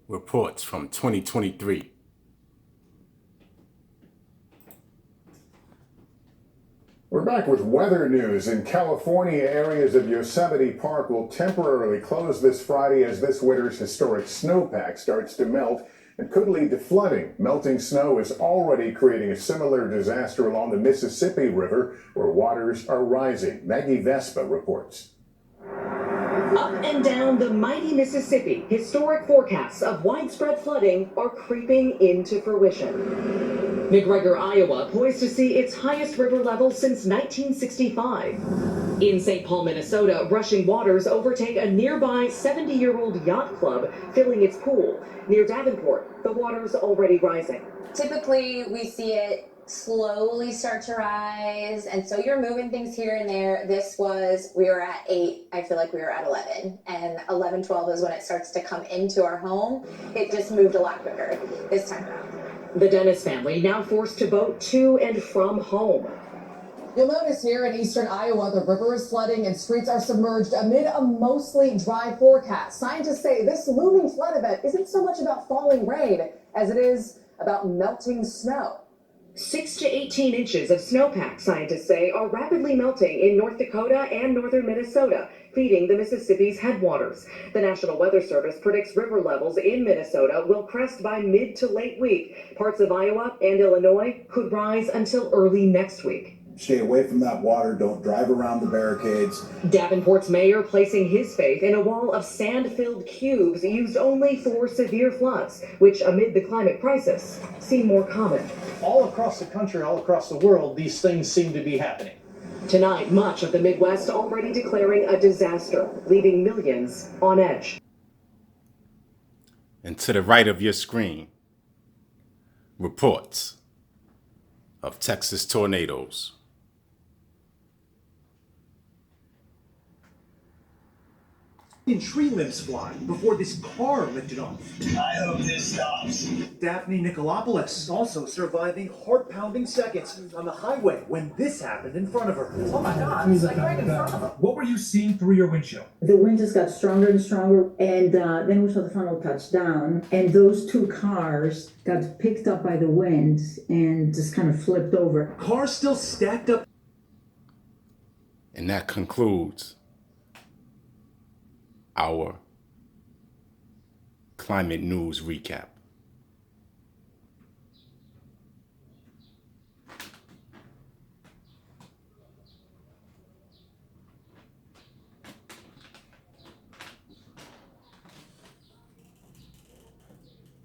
reports from 2023. We're back with weather news. In California, areas of Yosemite Park will temporarily close this Friday as this winter's historic snowpack starts to melt and could lead to flooding. Melting snow is already creating a similar disaster along the Mississippi River, where waters are rising. Maggie Vespa reports. Up and down the mighty Mississippi, historic forecasts of widespread flooding are creeping into fruition. McGregor, Iowa, poised to see its highest river level since 1965. In St. Paul, Minnesota, rushing waters overtake a nearby 70-year-old yacht club, filling its pool. Near Davenport, the water's already rising. Typically, we see it slowly start to rise, and so you're moving things here and there. We were at 8, I feel like we were at 11, and 11, 12 is when it starts to come into our home. It just moved a lot quicker this time around. The Dennis family now forced to boat to and from home. You'll notice here in eastern Iowa, the river is flooding and streets are submerged amid a mostly dry forecast. Scientists say this looming flood event isn't so much about falling rain as it is about melting snow. 6 to 18 inches of snowpack, scientists say, are rapidly melting in North Dakota and northern Minnesota, feeding the Mississippi's headwaters. The National Weather Service predicts river levels in Minnesota will crest by mid to late week. Parts of Iowa and Illinois could rise until early next week. Stay away from that water. Don't drive around the barricades. Davenport's mayor placing his faith in a wall of sand-filled cubes used only for severe floods, which amid the climate crisis seem more common. All across the country, all across the world, these things seem to be happening. Tonight, much of the Midwest already declaring a disaster, leaving millions on edge. And to the right of your screen, reports of Texas tornadoes. And tree limbs fly before this car lifted off. I hope this stops. Daphne Nicolopoulos also surviving heart-pounding seconds on the highway when this happened in front of her. Oh my God, it's like right in front of her. What were you seeing through your windshield? The wind just got stronger and stronger, and then we saw the frontal touch down, and those two cars got picked up by the wind and just kind of flipped over. Cars still stacked up. And that concludes our climate news recap.